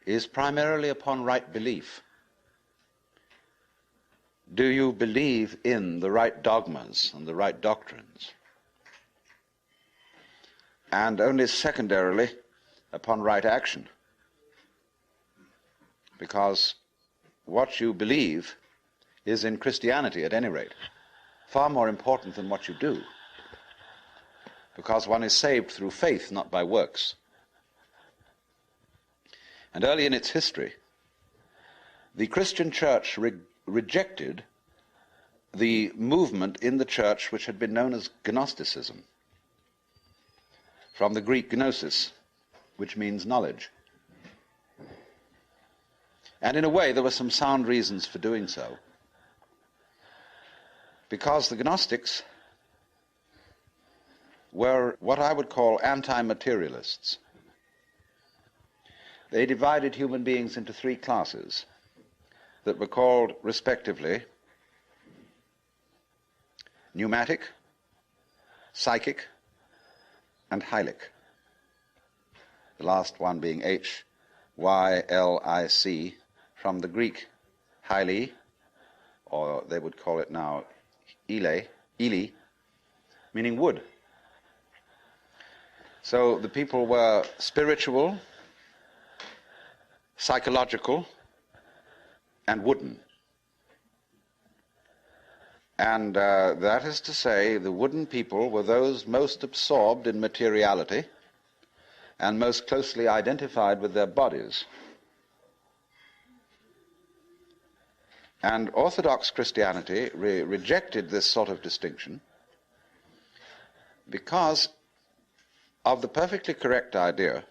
is primarily upon right belief. Do you believe in the right dogmas and the right doctrines? And only secondarily upon right action. Because what you believe is, in Christianity at any rate, far more important than what you do. Because one is saved through faith, not by works. And early in its history, the Christian church rejected the movement in the church which had been known as Gnosticism, from the Greek gnosis, which means knowledge. And in a way, there were some sound reasons for doing so. Because the Gnostics were what I would call anti-materialists. They divided human beings into three classes that were called, respectively, pneumatic, psychic, and hylic. The last one being H-Y-L-I-C, from the Greek hyli, or they would call it now ile, meaning wood. So the people were spiritual, psychological, and wooden. And that is to say, the wooden people were those most absorbed in materiality and most closely identified with their bodies. And Orthodox Christianity rejected this sort of distinction because of the perfectly correct idea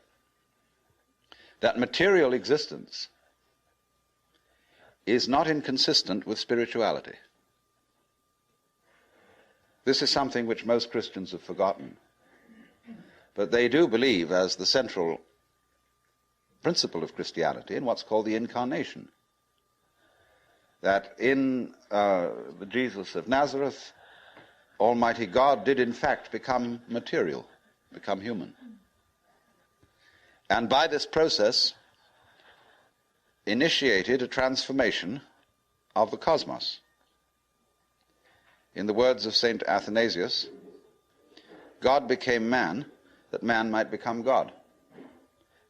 that material existence is not inconsistent with spirituality. This is something which most Christians have forgotten. But they do believe, as the central principle of Christianity, in what's called the incarnation. That in the Jesus of Nazareth, Almighty God did in fact become material, become human. And by this process, initiated a transformation of the cosmos. In the words of St. Athanasius, God became man, that man might become God.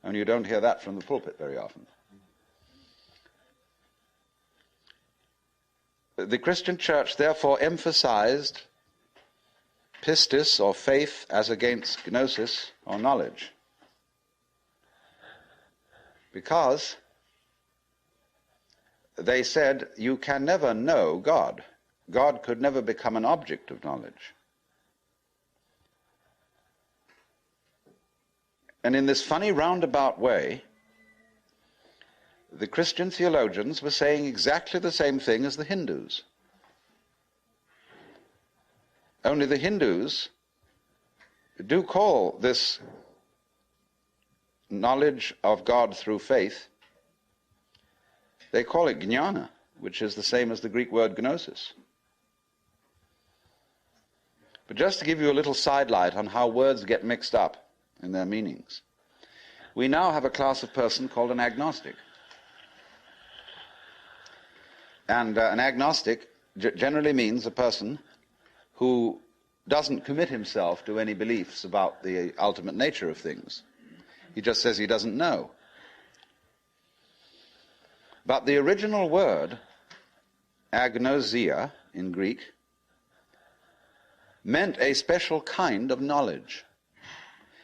And you don't hear that from the pulpit very often. The Christian church therefore emphasized pistis, or faith, as against gnosis, or knowledge. Because they said you can never know God. God could never become an object of knowledge. And in this funny roundabout way, the Christian theologians were saying exactly the same thing as the Hindus. Only the Hindus do call this knowledge of God through faith, they call it jnana, which is the same as the Greek word gnosis. But just to give you a little sidelight on how words get mixed up in their meanings, we now have a class of person called an agnostic. And an agnostic generally means a person who doesn't commit himself to any beliefs about the ultimate nature of things. He just says he doesn't know. But the original word, agnosia in Greek, meant a special kind of knowledge.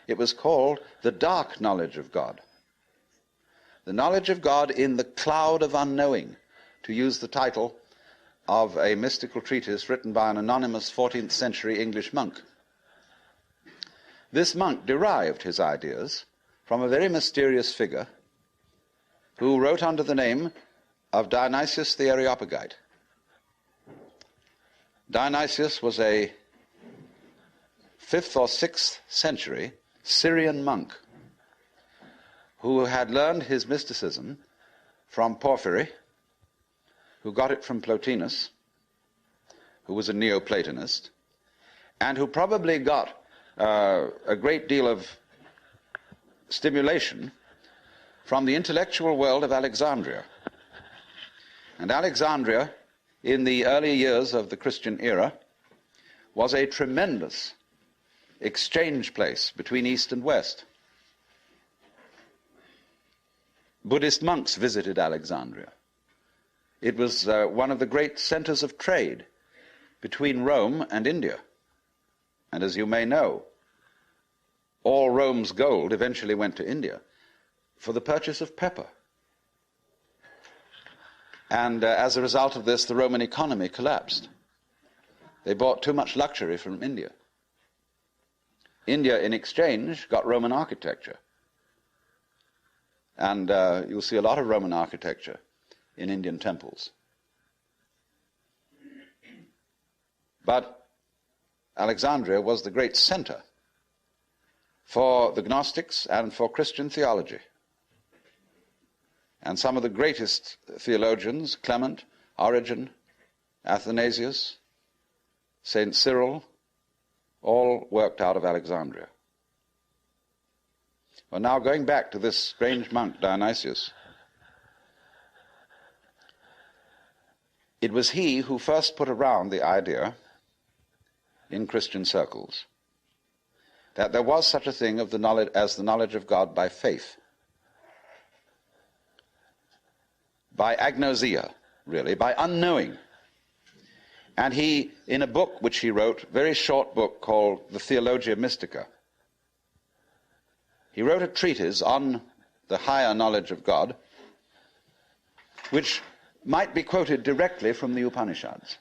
It was called the dark knowledge of God. The knowledge of God in the cloud of unknowing, to use the title of a mystical treatise written by an anonymous 14th century English monk. This monk derived his ideas from a very mysterious figure who wrote under the name of Dionysius the Areopagite. Dionysius was a 5th or 6th century Syrian monk who had learned his mysticism from Porphyry, who got it from Plotinus, who was a Neoplatonist, and who probably got a great deal of stimulation from the intellectual world of Alexandria. And Alexandria, in the early years of the Christian era, was a tremendous exchange place between East and West. Buddhist monks visited Alexandria. It was one of the great centers of trade between Rome and India. And as you may know, all Rome's gold eventually went to India for the purchase of pepper. And as a result of this, the Roman economy collapsed. They bought too much luxury from India. India, in exchange, got Roman architecture. And you'll see a lot of Roman architecture in Indian temples. But Alexandria was the great center for the Gnostics and for Christian theology. And some of the greatest theologians, Clement, Origen, Athanasius, St. Cyril, all worked out of Alexandria. Well, now going back to this strange monk, Dionysius, it was he who first put around the idea in Christian circles that there was such a thing of the knowledge as the knowledge of God by faith, by agnosia, really, by unknowing. And he, in a book which he wrote, a very short book called the Theologia Mystica, he wrote a treatise on the higher knowledge of God, which might be quoted directly from the Upanishads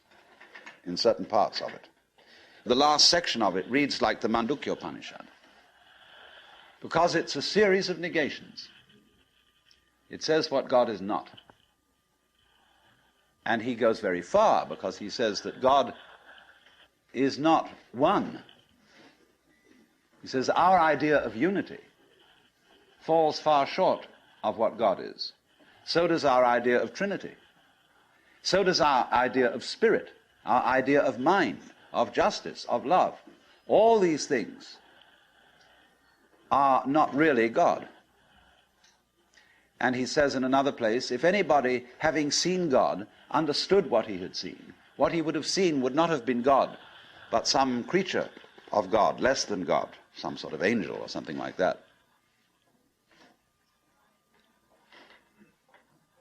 in certain parts of it. The last section of it reads like the Mandukya Upanishad, because it's a series of negations. It says what God is not. And he goes very far, because he says that God is not one. He says our idea of unity falls far short of what God is. So does our idea of Trinity. So does our idea of spirit, our idea of mind, of justice, of love. All these things are not really God. And he says in another place, if anybody, having seen God, understood what he had seen, what he would have seen would not have been God, but some creature of God, less than God, some sort of angel or something like that.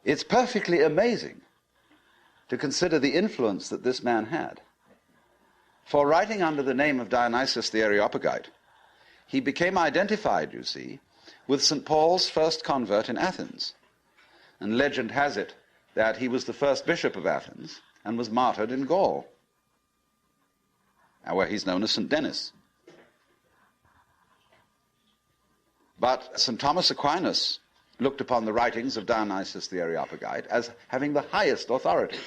It's perfectly amazing to consider the influence that this man had. For writing under the name of Dionysius the Areopagite, he became identified, you see, with St. Paul's first convert in Athens. And legend has it that he was the first bishop of Athens and was martyred in Gaul, where he's known as St. Denis. But St. Thomas Aquinas looked upon the writings of Dionysius the Areopagite as having the highest authority.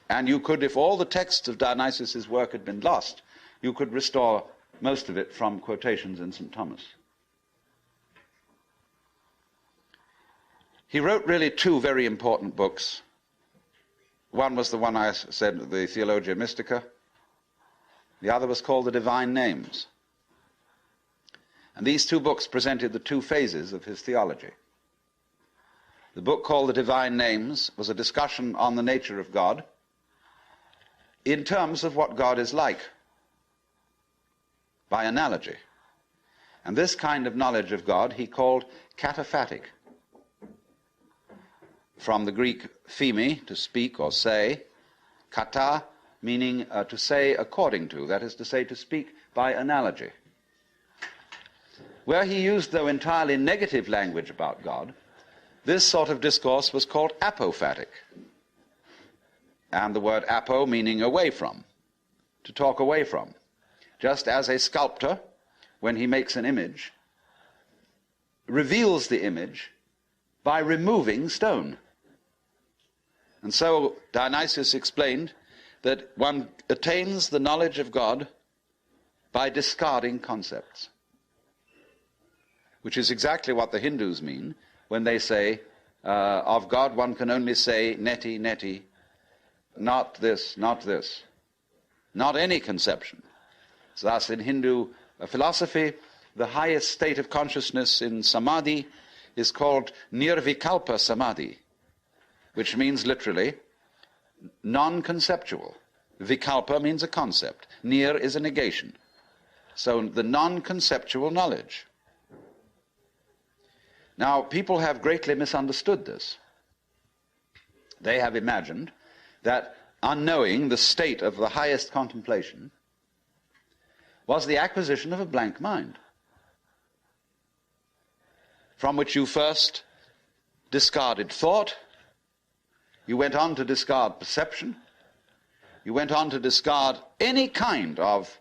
And you could, if all the texts of Dionysius's work had been lost, you could restore most of it from quotations in St. Thomas. He wrote really two very important books. One was the one I said, the Theologia Mystica. The other was called the Divine Names. And these two books presented the two phases of his theology. The book called the Divine Names was a discussion on the nature of God in terms of what God is like, by analogy. And this kind of knowledge of God he called kataphatic, from the Greek pheme, to speak or say, kata, meaning to say according to, that is to say, to speak by analogy. Where he used, though, entirely negative language about God, this sort of discourse was called apophatic. And the word apo meaning away from, to talk away from. Just as a sculptor, when he makes an image, reveals the image by removing stone. And so Dionysius explained that one attains the knowledge of God by discarding concepts, which is exactly what the Hindus mean when they say, of God one can only say neti, neti, not this, not this, not any conception. So thus in Hindu philosophy, the highest state of consciousness in samadhi is called nirvikalpa samadhi, which means literally non-conceptual. Vikalpa means a concept. Nir is a negation. So the non-conceptual knowledge. Now, people have greatly misunderstood this. They have imagined that unknowing the state of the highest contemplation was the acquisition of a blank mind, from which you first discarded thought, you went on to discard perception, you went on to discard any kind of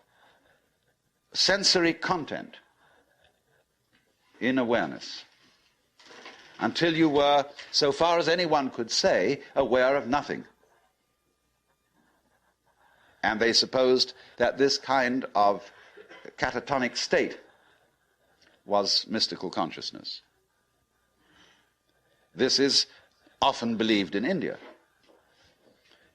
sensory content in awareness, until you were, so far as anyone could say, aware of nothing. And they supposed that this kind of catatonic state was mystical consciousness. This is often believed in India.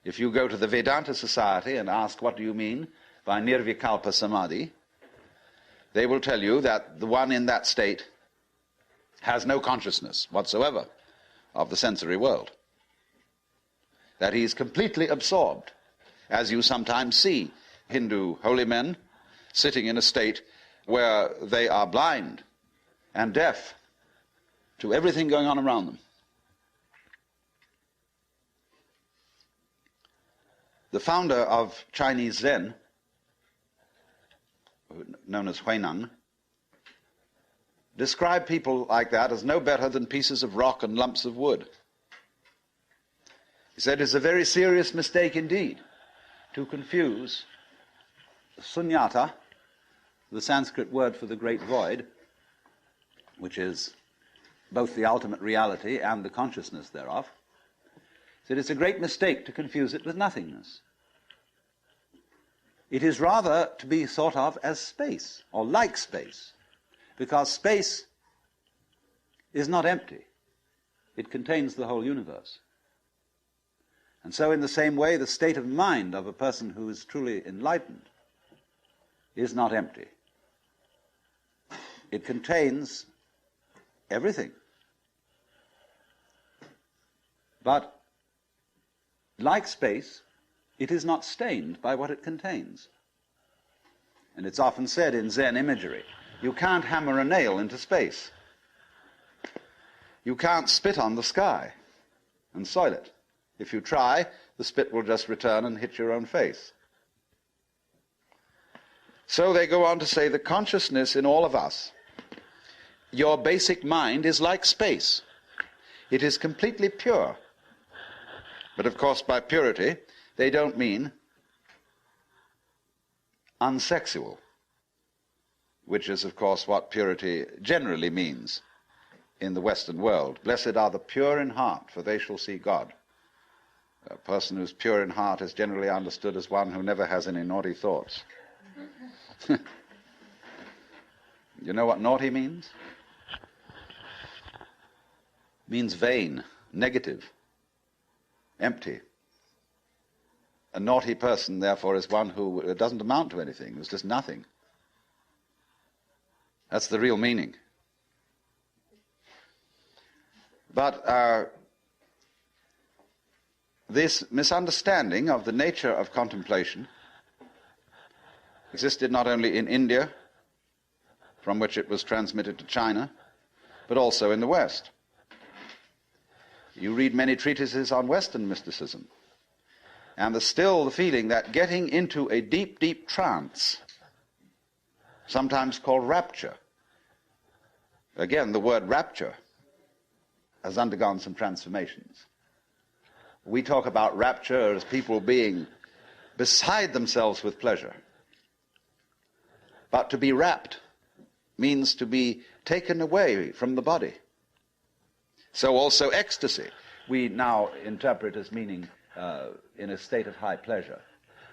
If you go to the Vedanta Society and ask, what do you mean by nirvikalpa samadhi, they will tell you that the one in that state has no consciousness whatsoever of the sensory world, that he is completely absorbed, as you sometimes see Hindu holy men sitting in a state where they are blind and deaf to everything going on around them. The founder of Chinese Zen, known as Huineng, described people like that as no better than pieces of rock and lumps of wood. He said it's a very serious mistake indeed to confuse sunyata, the Sanskrit word for the great void, which is both the ultimate reality and the consciousness thereof. He said it's a great mistake to confuse it with nothingness. It is rather to be thought of as space, or like space, because space is not empty. It contains the whole universe. And so in the same way, the state of mind of a person who is truly enlightened is not empty. It contains everything. But like space, it is not stained by what it contains. And it's often said in Zen imagery, you can't hammer a nail into space. You can't spit on the sky and soil it. If you try, the spit will just return and hit your own face. So they go on to say the consciousness in all of us, your basic mind is like space. It is completely pure. But of course, by purity, they don't mean unsexual, which is, of course, what purity generally means in the Western world. Blessed are the pure in heart, for they shall see God. A person who's pure in heart is generally understood as one who never has any naughty thoughts. You know what naughty means? It means vain, negative, empty. A naughty person, therefore, is one who doesn't amount to anything. It's just nothing. That's the real meaning. But this misunderstanding of the nature of contemplation existed not only in India, from which it was transmitted to China, but also in the West. You read many treatises on Western mysticism, and there's still the feeling that getting into a deep, deep trance, sometimes called rapture. Again, the word rapture has undergone some transformations. We talk about rapture as people being beside themselves with pleasure. But to be rapt means to be taken away from the body. So also ecstasy, we now interpret as meaning in a state of high pleasure.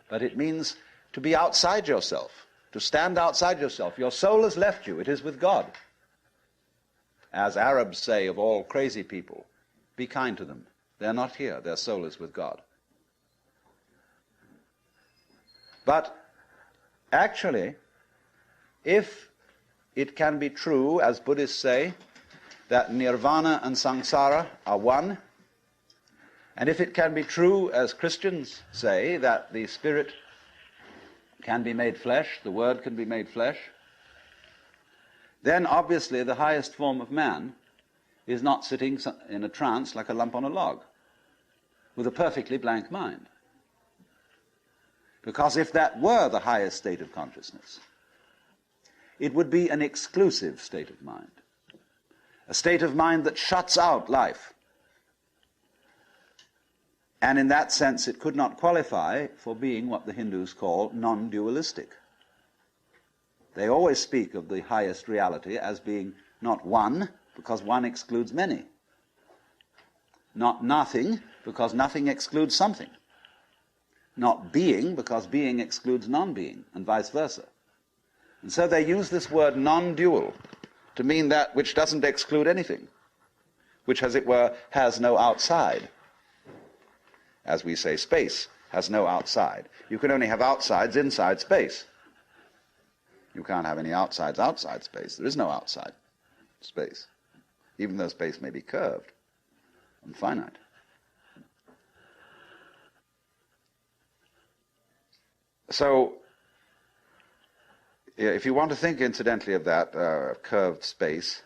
But it means to be outside yourself, to stand outside yourself. Your soul has left you, it is with God. As Arabs say of all crazy people, be kind to them. They're not here, their soul is with God. But actually, if it can be true, as Buddhists say, that nirvana and samsara are one, and if it can be true, as Christians say, that the spirit can be made flesh, the word can be made flesh, then obviously the highest form of man is not sitting in a trance like a lump on a log, with a perfectly blank mind. Because if that were the highest state of consciousness, it would be an exclusive state of mind, a state of mind that shuts out life. And in that sense, it could not qualify for being what the Hindus call non-dualistic. They always speak of the highest reality as being not one, because one excludes many. Not nothing, because nothing excludes something. Not being, because being excludes non-being, and vice versa. And so they use this word non-dual to mean that which doesn't exclude anything, which, as it were, has no outside. As we say, space has no outside. You can only have outsides inside space. You can't have any outsides outside space. There is no outside space, even though space may be curved and finite. So, if you want to think, incidentally, of that curved space,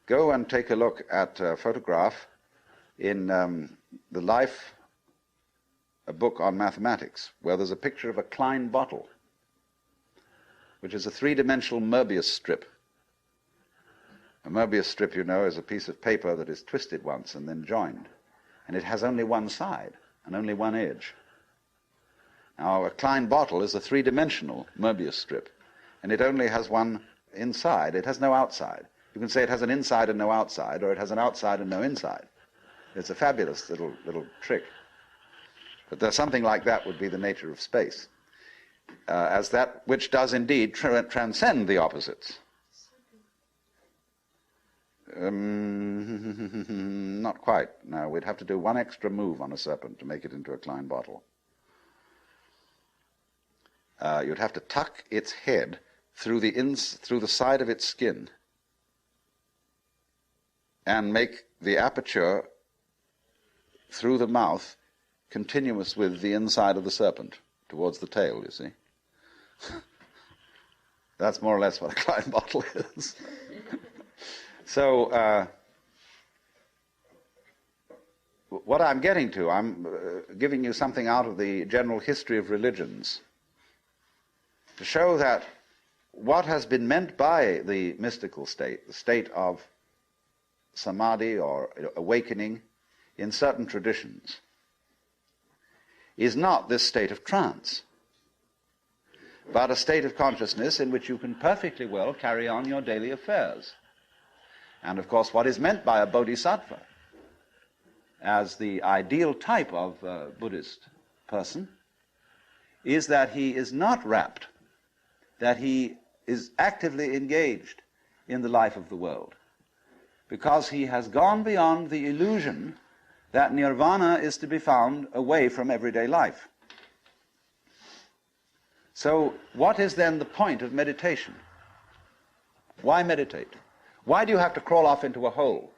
go and take a look at a photograph in the Life, a book on mathematics, where there's a picture of a Klein bottle, which is a three-dimensional Möbius strip. A Möbius strip, you know, is a piece of paper that is twisted once and then joined, and it has only one side and only one edge. Now, a Klein bottle is a three-dimensional Möbius strip, and it only has one inside. It has no outside. You can say it has an inside and no outside, or it has an outside and no inside. It's a fabulous little trick. But there's something like that would be the nature of space, as that which does indeed transcend the opposites. Not quite. No, we'd have to do one extra move on a serpent to make it into a Klein bottle. You'd have to tuck its head through the side of its skin and make the aperture through the mouth continuous with the inside of the serpent towards the tail, you see. That's more or less what a Klein bottle is. So, what I'm getting to, I'm giving you something out of the general history of religions to show that what has been meant by the mystical state, the state of samadhi or awakening in certain traditions, is not this state of trance, but a state of consciousness in which you can perfectly well carry on your daily affairs. And of course, what is meant by a bodhisattva as the ideal type of Buddhist person is that he is not wrapped, that he is actively engaged in the life of the world, because he has gone beyond the illusion that nirvana is to be found away from everyday life. So what is then the point of meditation? Why meditate? Why do you have to crawl off into a hole,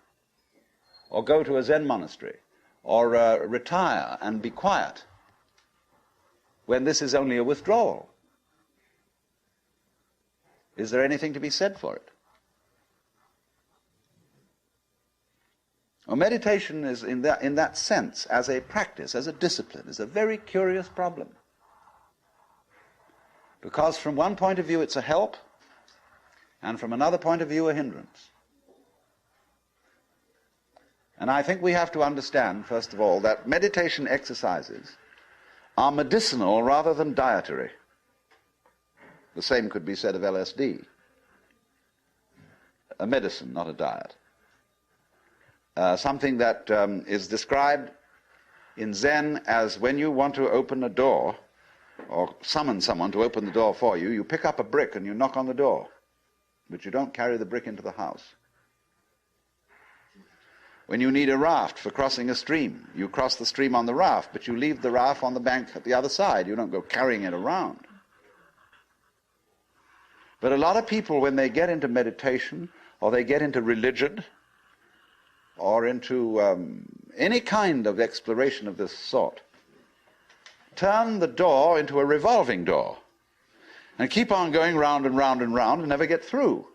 or go to a Zen monastery, or retire and be quiet, when this is only a withdrawal? Is there anything to be said for it? Well, meditation is, in that sense, as a practice, as a discipline, is a very curious problem. Because from one point of view it's a help, and from another point of view a hindrance. And I think we have to understand, first of all, that meditation exercises are medicinal rather than dietary. The same could be said of LSD. A medicine, not a diet. Something that is described in Zen as when you want to open a door, or summon someone to open the door for you, you pick up a brick and you knock on the door, but you don't carry the brick into the house. When you need a raft for crossing a stream, you cross the stream on the raft, but you leave the raft on the bank at the other side. You don't go carrying it around. But a lot of people, when they get into meditation or they get into religion, or into any kind of exploration of this sort, turn the door into a revolving door and keep on going round and round and round and never get through.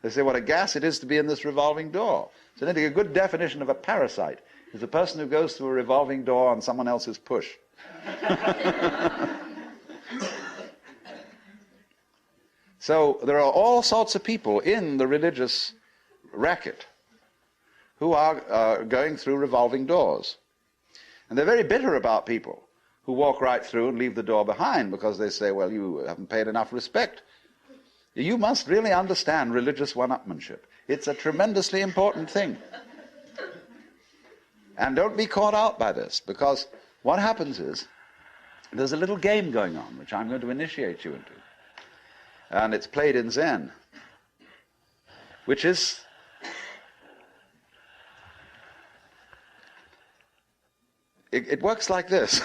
They say what a gas it is to be in this revolving door. So I think a good definition of a parasite is a person who goes through a revolving door on someone else's push. So there are all sorts of people in the religious racket who are going through revolving doors. And they're very bitter about people who walk right through and leave the door behind, because they say, well, you haven't paid enough respect. You must really understand religious one-upmanship. It's a tremendously important thing. And don't be caught out by this, because what happens is there's a little game going on, which I'm going to initiate you into. And it's played in Zen, which is it works like this.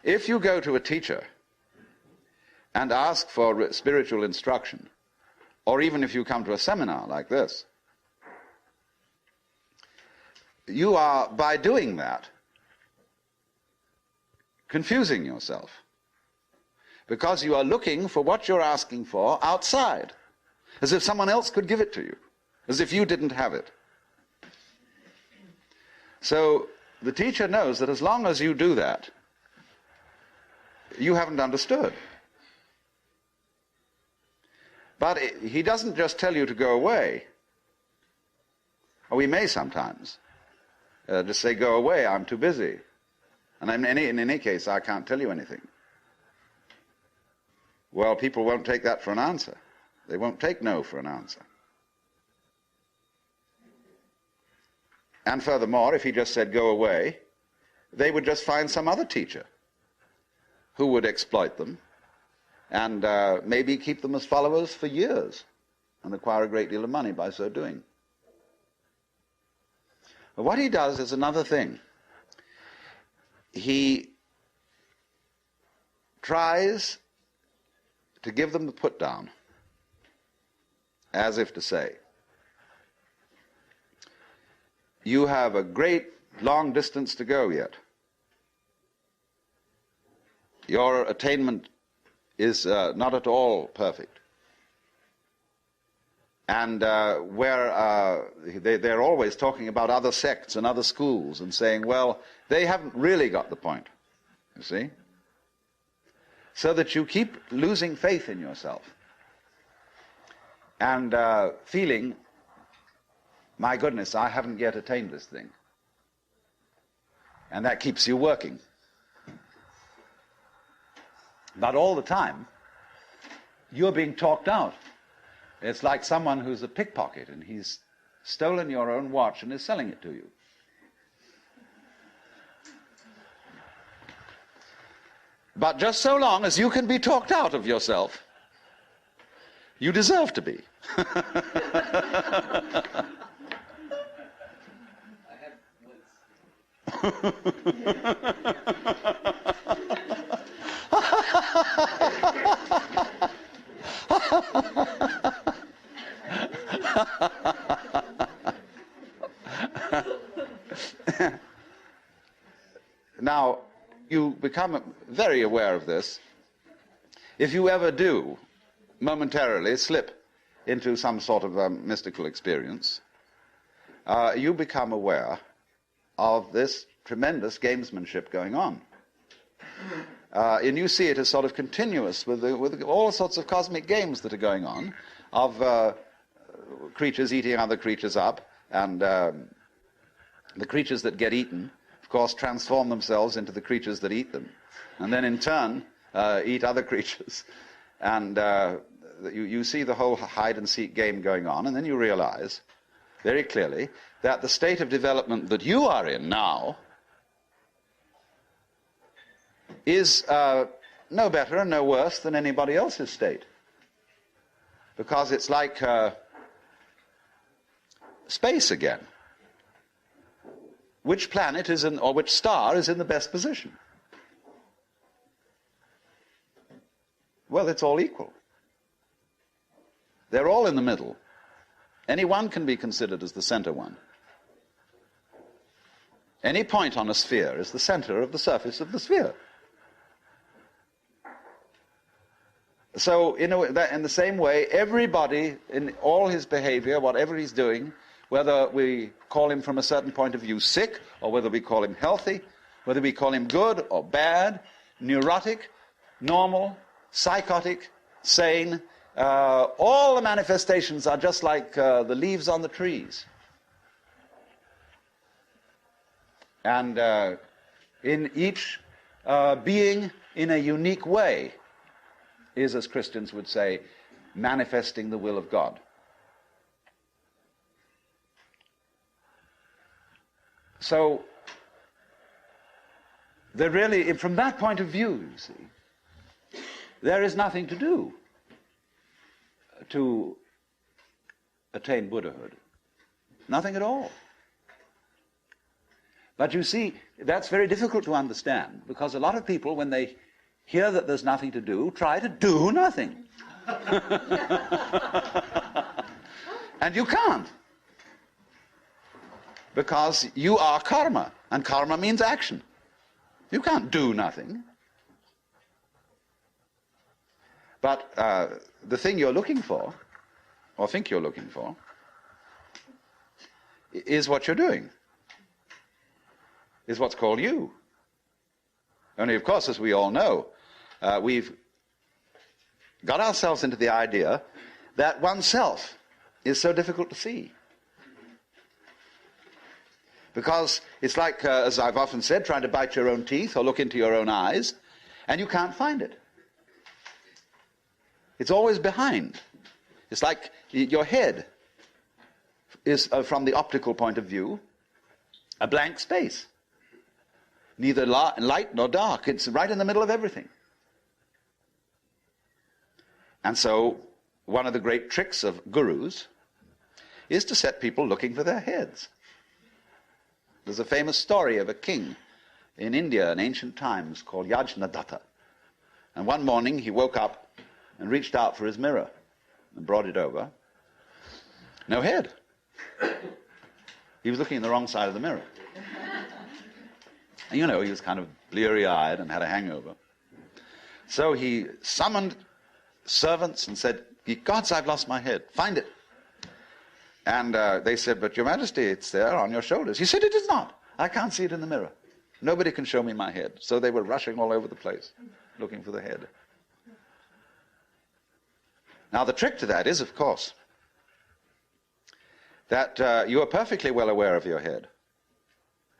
If you go to a teacher and ask for spiritual instruction, or even if you come to a seminar like this, you are, by doing that, confusing yourself. Because you are looking for what you're asking for outside, as if someone else could give it to you, as if you didn't have it. So the teacher knows that as long as you do that, you haven't understood. But he doesn't just tell you to go away. Or we may sometimes just say, go away, I'm too busy. And in any case, I can't tell you anything. Well, people won't take that for an answer. They won't take no for an answer. And furthermore, if he just said, go away, they would just find some other teacher who would exploit them and maybe keep them as followers for years and acquire a great deal of money by so doing. But what he does is another thing. He tries to give them the put down, as if to say, you have a great long distance to go yet. Your attainment is not at all perfect. And they're always talking about other sects and other schools and saying, well, they haven't really got the point, you see? So that you keep losing faith in yourself and feeling, my goodness, I haven't yet attained this thing. And that keeps you working. But all the time, you're being talked out. It's like someone who's a pickpocket and he's stolen your own watch and is selling it to you. But just so long as you can be talked out of yourself, you deserve to be. Now, you become very aware of this if you ever do momentarily slip into some sort of mystical experience. You become aware of this tremendous gamesmanship going on. And you see it as sort of continuous with all sorts of cosmic games that are going on, of creatures eating other creatures up, and the creatures that get eaten, of course, transform themselves into the creatures that eat them, and then in turn eat other creatures. And you see the whole hide-and-seek game going on, and then you realize very clearly that the state of development that you are in now is no better and no worse than anybody else's state. Because it's like space again. Which planet is in, or which star is in the best position? Well, it's all equal. They're all in the middle. Any one can be considered as the center one. Any point on a sphere is the center of the surface of the sphere. So in the same way, everybody, in all his behavior, whatever he's doing, whether we call him from a certain point of view sick, or whether we call him healthy, whether we call him good or bad, neurotic, normal, psychotic, sane, all the manifestations are just like the leaves on the trees. And in each being in a unique way is, as Christians would say, manifesting the will of God. So, there really, from that point of view, you see, there is nothing to do to attain Buddhahood. Nothing at all. But you see, that's very difficult to understand, because a lot of people, when they hear that there's nothing to do, try to do nothing. And you can't. Because you are karma, and karma means action. You can't do nothing. But the thing you're looking for, or think you're looking for, is what you're doing, is what's called you. Only, of course, as we all know, we've got ourselves into the idea that oneself is so difficult to see. Because it's like, as I've often said, trying to bite your own teeth or look into your own eyes, and you can't find it. It's always behind. It's like your head is, from the optical point of view, a blank space. Neither light nor dark. It's right in the middle of everything. And so, one of the great tricks of gurus is to set people looking for their heads. There's a famous story of a king in India in ancient times called Yajnadatta. And one morning he woke up and reached out for his mirror and brought it over. No head. He was looking in the wrong side of the mirror. And you know, he was kind of bleary-eyed and had a hangover. So he summoned servants and said, "Ye gods, I've lost my head. Find it." And they said, "But Your Majesty, it's there on your shoulders." He said, "It is not. I can't see it in the mirror. Nobody can show me my head." So they were rushing all over the place, looking for the head. Now the trick to that is, of course, that you are perfectly well aware of your head,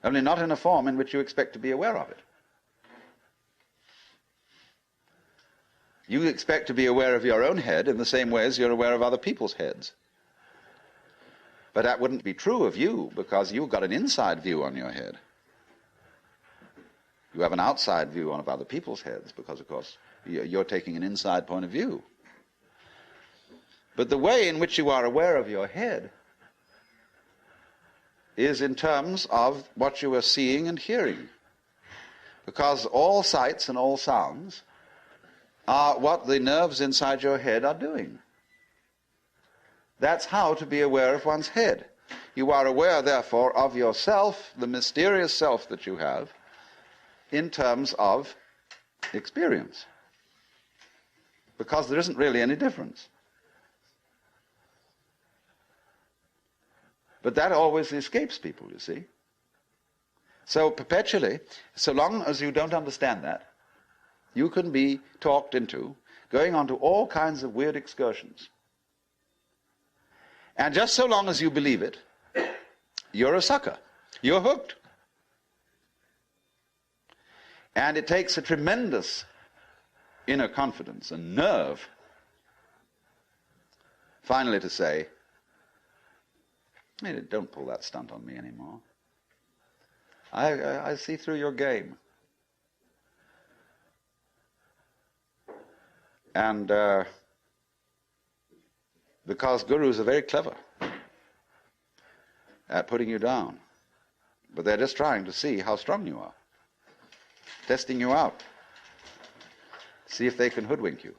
only not in a form in which you expect to be aware of it. You expect to be aware of your own head in the same way as you're aware of other people's heads. But that wouldn't be true of you, because you've got an inside view on your head. You have an outside view of other people's heads, because, of course, you're taking an inside point of view. But the way in which you are aware of your head is in terms of what you are seeing and hearing. Because all sights and all sounds are what the nerves inside your head are doing. That's how to be aware of one's head. You are aware, therefore, of yourself, the mysterious self that you have, in terms of experience. Because there isn't really any difference. But that always escapes people, you see. So perpetually, so long as you don't understand that, you can be talked into going on to all kinds of weird excursions. And just so long as you believe it, you're a sucker. You're hooked. And it takes a tremendous inner confidence and nerve finally to say, "Hey, don't pull that stunt on me anymore. I see through your game." And because gurus are very clever at putting you down, but they're just trying to see how strong you are, testing you out, see if they can hoodwink you.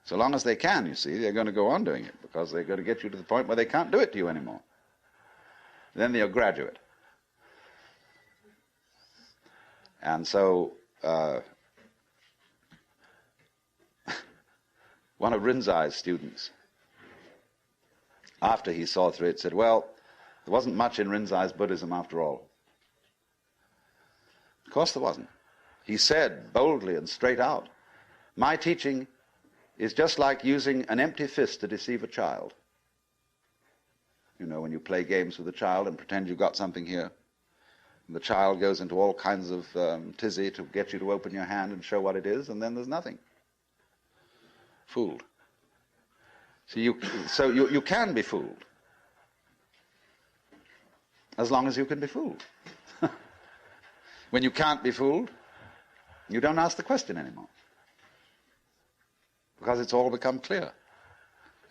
So long as they can, you see, they're going to go on doing it, because they're going to get you to the point where they can't do it to you anymore. Then they're a graduate. And so one of Rinzai's students, after he saw through it, said, well, there wasn't much in Rinzai's Buddhism after all. Of course there wasn't. He said boldly and straight out, my teaching is just like using an empty fist to deceive a child. You know, when you play games with a child and pretend you've got something here, and the child goes into all kinds of tizzy to get you to open your hand and show what it is, and then there's nothing. Fooled. So you can be fooled, as long as you can be fooled. When you can't be fooled, you don't ask the question anymore, because it's all become clear.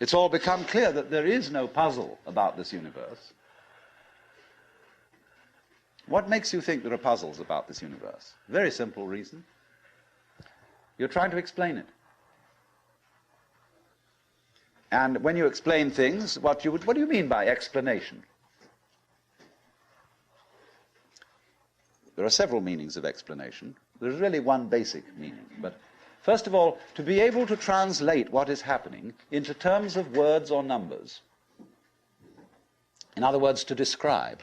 It's all become clear that there is no puzzle about this universe. What makes you think there are puzzles about this universe? Very simple reason. You're trying to explain it. And when you explain things, what do you mean by explanation? There are several meanings of explanation. There's really one basic meaning. But first of all, to be able to translate what is happening into terms of words or numbers. In other words, to describe.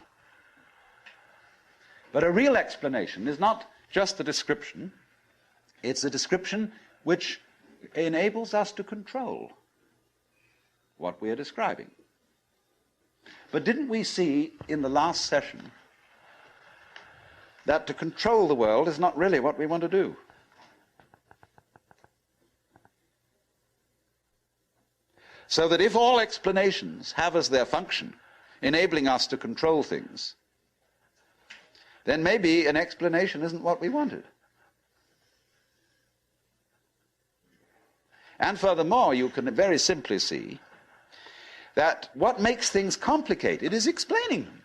But a real explanation is not just the description. It's a description which enables us to control what we are describing. But didn't we see in the last session that to control the world is not really what we want to do? So that if all explanations have as their function enabling us to control things, then maybe an explanation isn't what we wanted. And furthermore, you can very simply see that what makes things complicated is explaining them.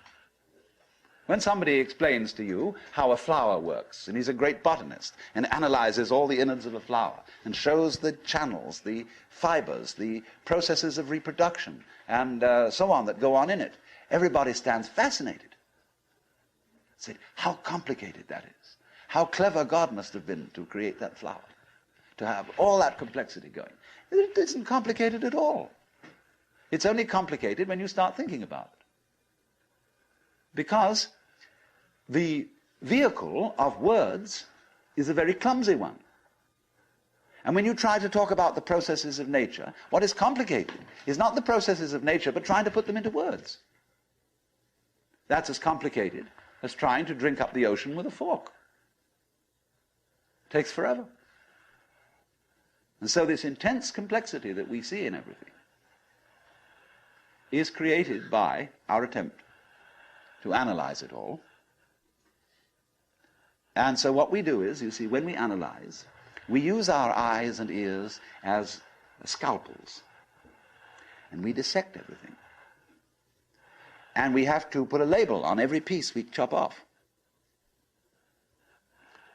When somebody explains to you how a flower works, and he's a great botanist, and analyzes all the innards of a flower, and shows the channels, the fibers, the processes of reproduction, and so on that go on in it, everybody stands fascinated. Say, how complicated that is. How clever God must have been to create that flower, to have all that complexity going. It isn't complicated at all. It's only complicated when you start thinking about it. Because the vehicle of words is a very clumsy one. And when you try to talk about the processes of nature, what is complicated is not the processes of nature, but trying to put them into words. That's as complicated as trying to drink up the ocean with a fork. It takes forever. And so this intense complexity that we see in everything is created by our attempt to analyze it all. And so what we do is, you see, when we analyze, we use our eyes and ears as scalpels, and we dissect everything. And we have to put a label on every piece we chop off.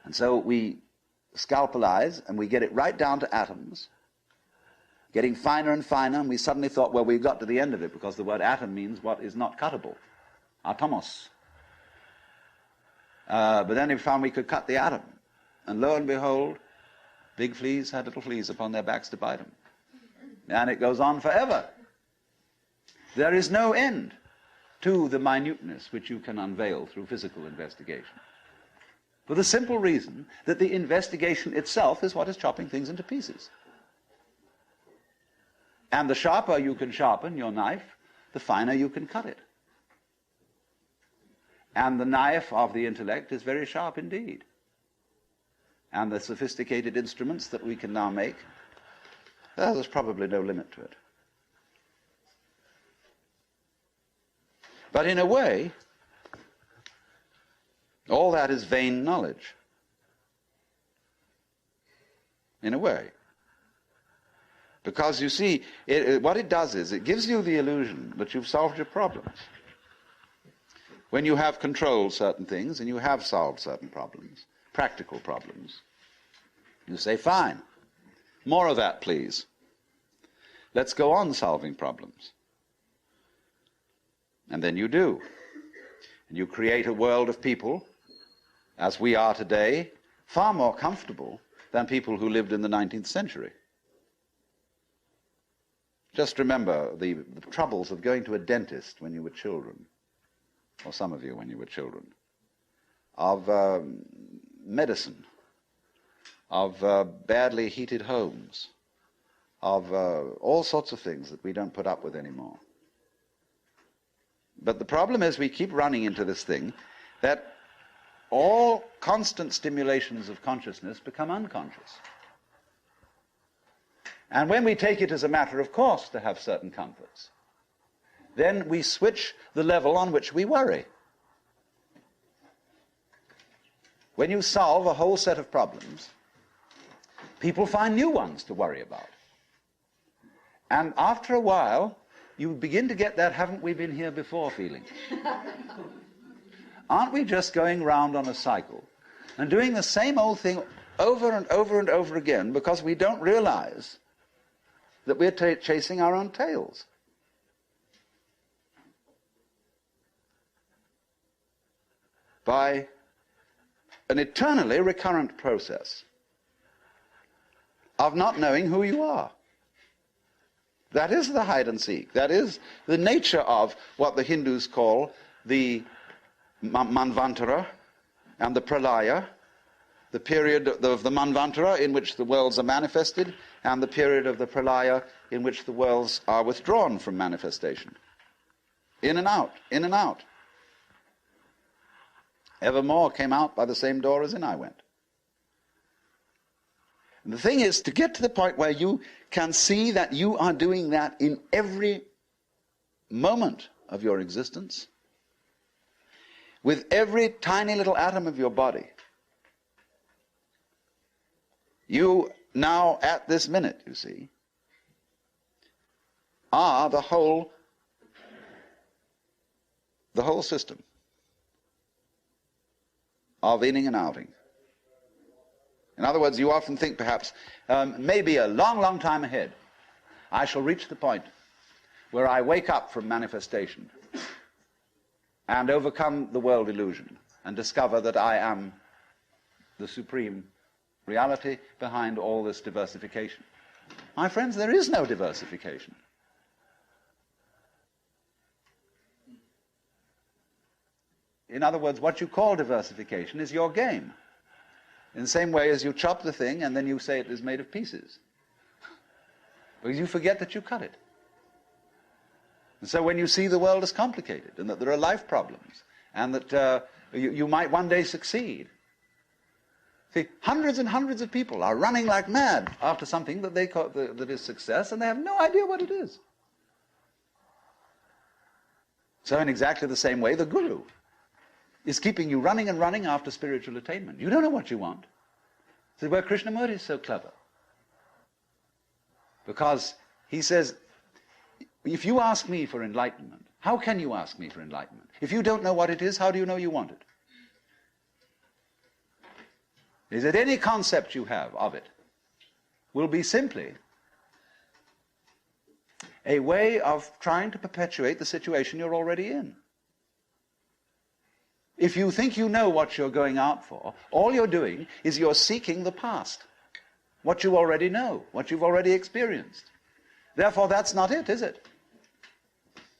And so we scalpelize, and we get it right down to atoms, getting finer and finer, and we suddenly thought, well, we've got to the end of it, because the word atom means what is not cuttable. Atomos. But then we found we could cut the atom. And lo and behold, big fleas had little fleas upon their backs to bite them. And it goes on forever. There is no end to the minuteness which you can unveil through physical investigation. For the simple reason that the investigation itself is what is chopping things into pieces. And the sharper you can sharpen your knife, the finer you can cut it. And the knife of the intellect is very sharp indeed. And the sophisticated instruments that we can now make, there's probably no limit to it. But in a way, all that is vain knowledge. In a way. Because you see, what it does is it gives you the illusion that you've solved your problems. When you have controlled certain things and you have solved certain problems, practical problems, you say, fine, more of that, please. Let's go on solving problems. And then you do. And you create a world of people as we are today, far more comfortable than people who lived in the 19th century. Just remember the troubles of going to a dentist when you were children, or some of you when you were children, of medicine, of badly heated homes, of all sorts of things that we don't put up with anymore. But the problem is we keep running into this thing that all constant stimulations of consciousness become unconscious. And when we take it as a matter of course to have certain comforts, then we switch the level on which we worry. When you solve a whole set of problems, people find new ones to worry about. And after a while, you begin to get that haven't we been here before feeling. Aren't we just going round on a cycle and doing the same old thing over and over and over again because we don't realize that we're chasing our own tails? By an eternally recurrent process of not knowing who you are. That is the hide and seek. That is the nature of what the Hindus call the Manvantara and the Pralaya, the period of the Manvantara in which the worlds are manifested, and the period of the Pralaya in which the worlds are withdrawn from manifestation. In and out, in and out. Evermore came out by the same door as in I went. And the thing is to get to the point where you can see that you are doing that in every moment of your existence, with every tiny little atom of your body. You now, at this minute, you see, are the whole system of inning and outing. In other words, you often think perhaps, maybe a long, long time ahead, I shall reach the point where I wake up from manifestation and overcome the world illusion and discover that I am the supreme reality behind all this diversification. My friends, there is no diversification. In other words, what you call diversification is your game. In the same way as you chop the thing and then you say it is made of pieces. Because you forget that you cut it. And so when you see the world as complicated and that there are life problems and that you might one day succeed. See, hundreds and hundreds of people are running like mad after something that they call that is success, and they have no idea what it is. So in exactly the same way, the guru is keeping you running and running after spiritual attainment. You don't know what you want. This is where Krishnamurti is so clever. Because he says, if you ask me for enlightenment, how can you ask me for enlightenment? If you don't know what it is, how do you know you want it? Is that any concept you have of it will be simply a way of trying to perpetuate the situation you're already in. If you think you know what you're going out for, all you're doing is you're seeking the past, what you already know, what you've already experienced. Therefore, that's not it, is it?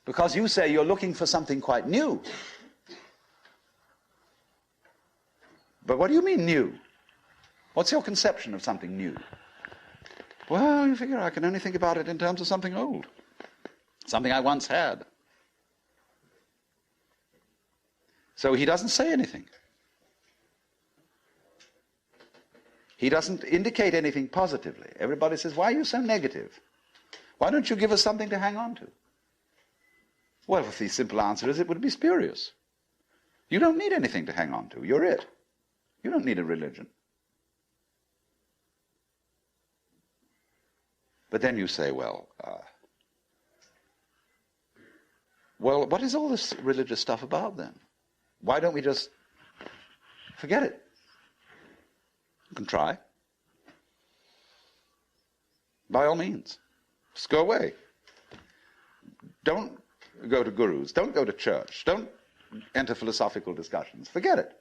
Because you say you're looking for something quite new. But what do you mean new? What's your conception of something new? Well, you figure I can only think about it in terms of something old, something I once had. So he doesn't say anything. He doesn't indicate anything positively. Everybody says, why are you so negative? Why don't you give us something to hang on to? Well, the simple answer is it would be spurious. You don't need anything to hang on to. You're it. You don't need a religion. But then you say, well, what is all this religious stuff about then? Why don't we just forget it? You can try. By all means. Just go away. Don't go to gurus. Don't go to church. Don't enter philosophical discussions. Forget it.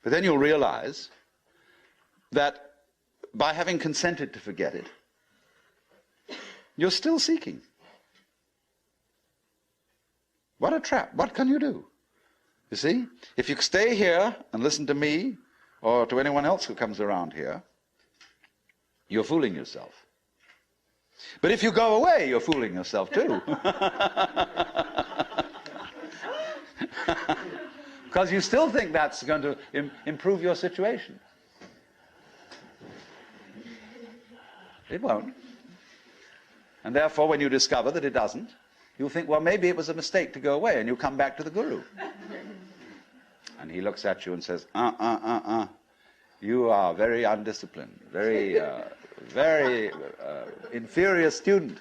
But then you'll realize that by having consented to forget it, you're still seeking. What a trap. What can you do? You see? If you stay here and listen to me or to anyone else who comes around here, you're fooling yourself. But if you go away, you're fooling yourself too. Because you still think that's going to improve your situation. It won't. And therefore, when you discover that it doesn't, you'll think, well, maybe it was a mistake to go away, and you come back to the guru. And he looks at you and says, you are very undisciplined, very inferior student.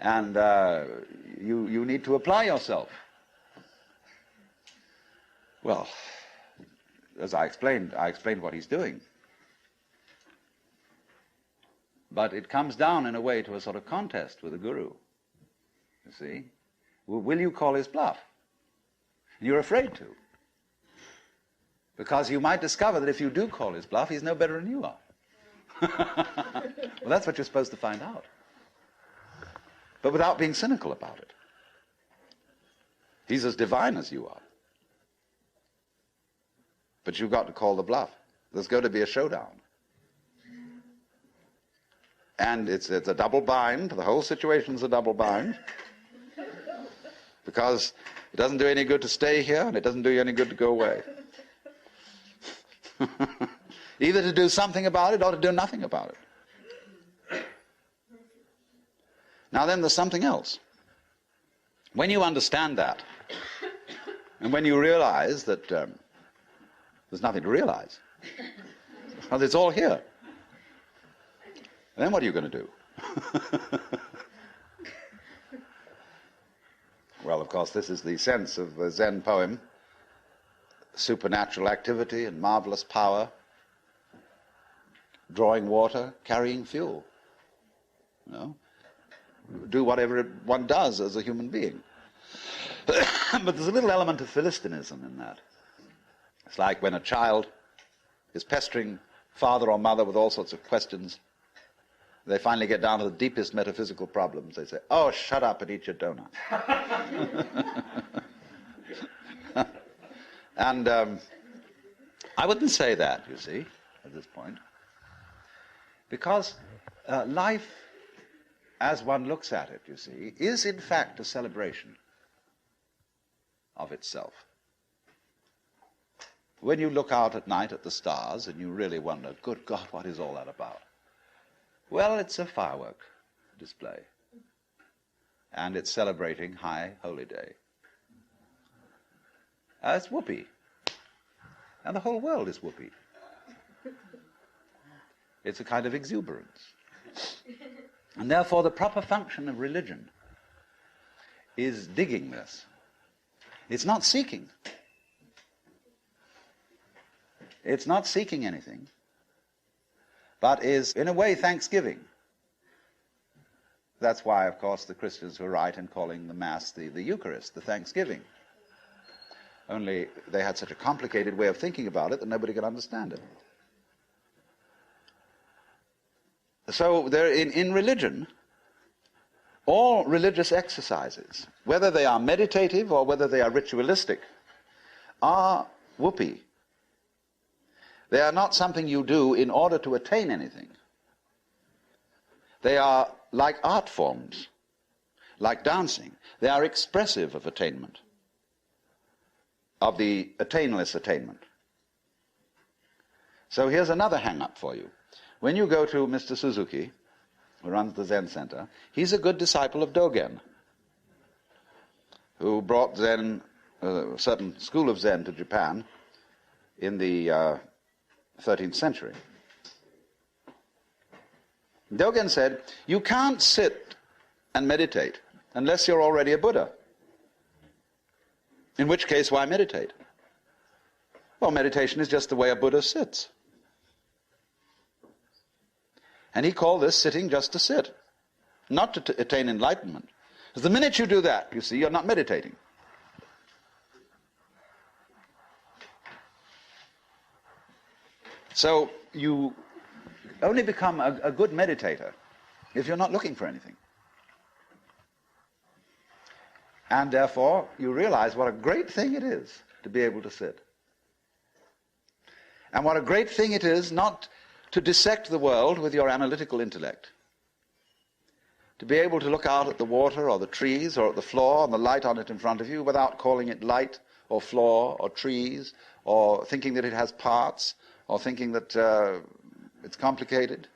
And you need to apply yourself. Well, as I explained what he's doing. But it comes down in a way to a sort of contest with the guru. You see? Will you call his bluff? And you're afraid to. Because you might discover that if you do call his bluff, he's no better than you are. Well, that's what you're supposed to find out. But without being cynical about it. He's as divine as you are. But you've got to call the bluff. There's going to be a showdown. And it's a double bind. The whole situation's a double bind. Because it doesn't do any good to stay here, and it doesn't do you any good to go away. Either to do something about it or to do nothing about it. Now then, there's something else. When you understand that, and when you realize that there's nothing to realize, because it's all here, then what are you going to do? Well, of course, this is the sense of the Zen poem, supernatural activity and marvelous power, drawing water, carrying fuel. You know? Do whatever one does as a human being. But there's a little element of Philistinism in that. It's like when a child is pestering father or mother with all sorts of questions. They finally get down to the deepest metaphysical problems. They say, oh, shut up and eat your donut. And I wouldn't say that, you see, at this point. Because life, as one looks at it, you see, is in fact a celebration of itself. When you look out at night at the stars and you really wonder, good God, what is all that about? Well, it's a firework display. And it's celebrating High Holy Day. It's whoopee. And the whole world is whoopee. It's a kind of exuberance. And therefore the proper function of religion is digging this. It's not seeking. It's not seeking anything, but is, in a way, thanksgiving. That's why, of course, the Christians were right in calling the Mass the Eucharist, the thanksgiving. Only they had such a complicated way of thinking about it that nobody could understand it. So there, in religion, all religious exercises, whether they are meditative or whether they are ritualistic, are whoopee. They are not something you do in order to attain anything. They are like art forms, like dancing. They are expressive of attainment, of the attainless attainment. So here's another hang-up for you. When you go to Mr. Suzuki, who runs the Zen Center, he's a good disciple of Dogen, who brought Zen, a certain school of Zen to Japan in the 13th century. Dogen said, you can't sit and meditate unless you're already a Buddha. In which case, why meditate? Well, meditation is just the way a Buddha sits. And he called this sitting just to sit, not to attain enlightenment. Because the minute you do that, you see, you're not meditating. So you only become a good meditator if you're not looking for anything. And therefore, you realize what a great thing it is to be able to sit. And what a great thing it is not to dissect the world with your analytical intellect. To be able to look out at the water or the trees or at the floor and the light on it in front of you without calling it light or floor or trees or thinking that it has parts or thinking that it's complicated.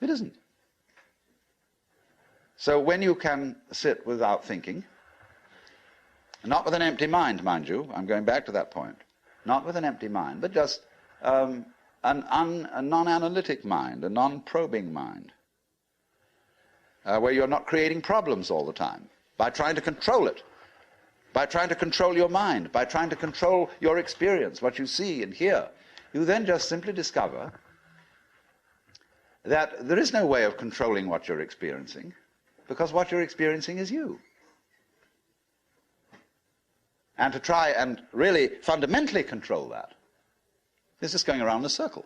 It isn't. So when you can sit without thinking, not with an empty mind, mind you, I'm going back to that point, not with an empty mind, but just a non-analytic mind, a non-probing mind, where you're not creating problems all the time, by trying to control it, by trying to control your mind, by trying to control your experience, what you see and hear. You then just simply discover that there is no way of controlling what you're experiencing, because what you're experiencing is you. And to try and really fundamentally control that is just going around in a circle.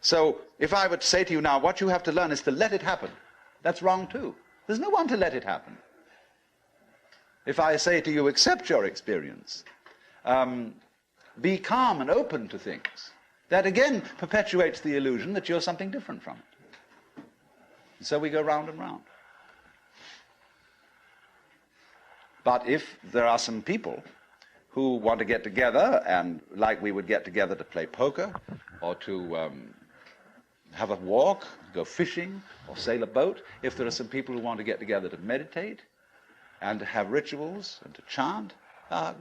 So if I were to say to you now, what you have to learn is to let it happen, that's wrong too. There's no one to let it happen. If I say to you, accept your experience, be calm and open to things, that again perpetuates the illusion that you're something different from it. And so we go round and round. But if there are some people who want to get together, and like we would get together to play poker, or to have a walk, go fishing, or sail a boat, if there are some people who want to get together to meditate, and to have rituals, and to chant,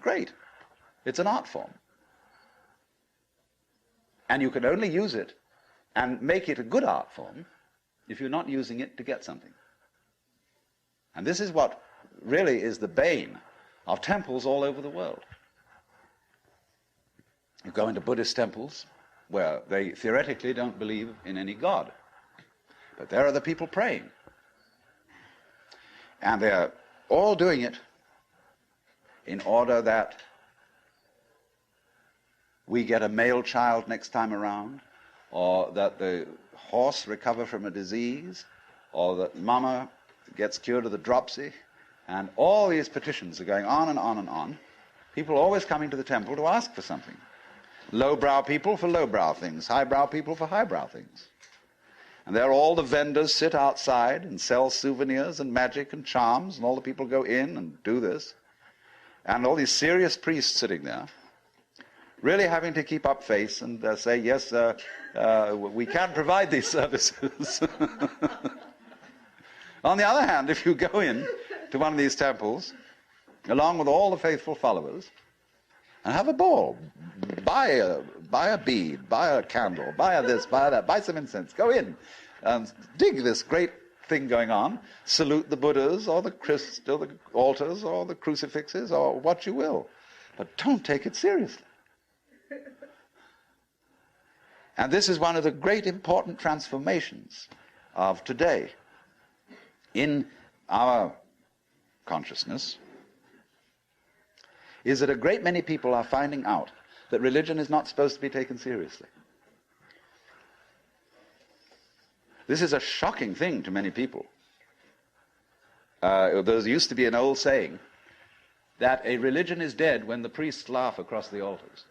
great. It's an art form. And you can only use it and make it a good art form if you're not using it to get something. And this is what really is the bane of temples all over the world. You go into Buddhist temples where they theoretically don't believe in any God, but there are the people praying. And they're all doing it in order that we get a male child next time around, or that the horse recover from a disease, or that mama gets cured of the dropsy. And all these petitions are going on and on and on. People always coming to the temple to ask for something. Lowbrow people for lowbrow things, highbrow people for highbrow things. And there all the vendors sit outside and sell souvenirs and magic and charms, and all the people go in and do this. And all these serious priests sitting there, really having to keep up face and say, yes, we can provide these services. On the other hand, if you go in to one of these temples, along with all the faithful followers, and have a ball, buy a bead, buy a candle, buy a this, buy that, buy some incense, go in and dig this great thing going on, salute the Buddhas or the altars or the crucifixes or what you will, but don't take it seriously. And this is one of the great important transformations of today in our consciousness, is that a great many people are finding out that religion is not supposed to be taken seriously. This is a shocking thing to many people. There used to be an old saying that a religion is dead when the priests laugh across the altars.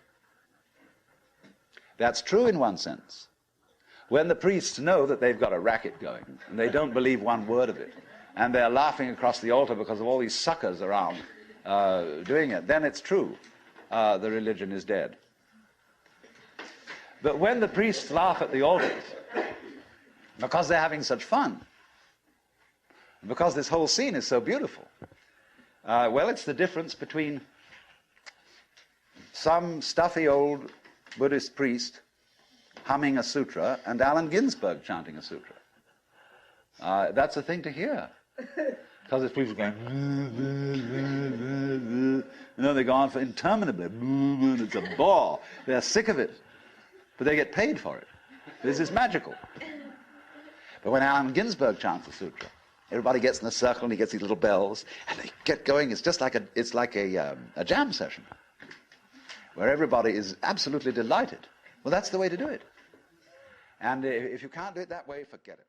That's true in one sense. When the priests know that they've got a racket going, and they don't believe one word of it, and they're laughing across the altar because of all these suckers around doing it, then it's true. The religion is dead. But when the priests laugh at the altars, because they're having such fun, because this whole scene is so beautiful, well, it's the difference between some stuffy old Buddhist priest humming a sutra and Allen Ginsberg chanting a sutra. That's a thing to hear. Because it's people going, they go on for interminably, it's a bore. They're sick of it, but they get paid for it. This is magical. But when Allen Ginsberg chants the sutra, everybody gets in a circle and he gets these little bells, and they get going. It's just like a jam session, where everybody is absolutely delighted. Well, that's the way to do it. And if you can't do it that way, forget it.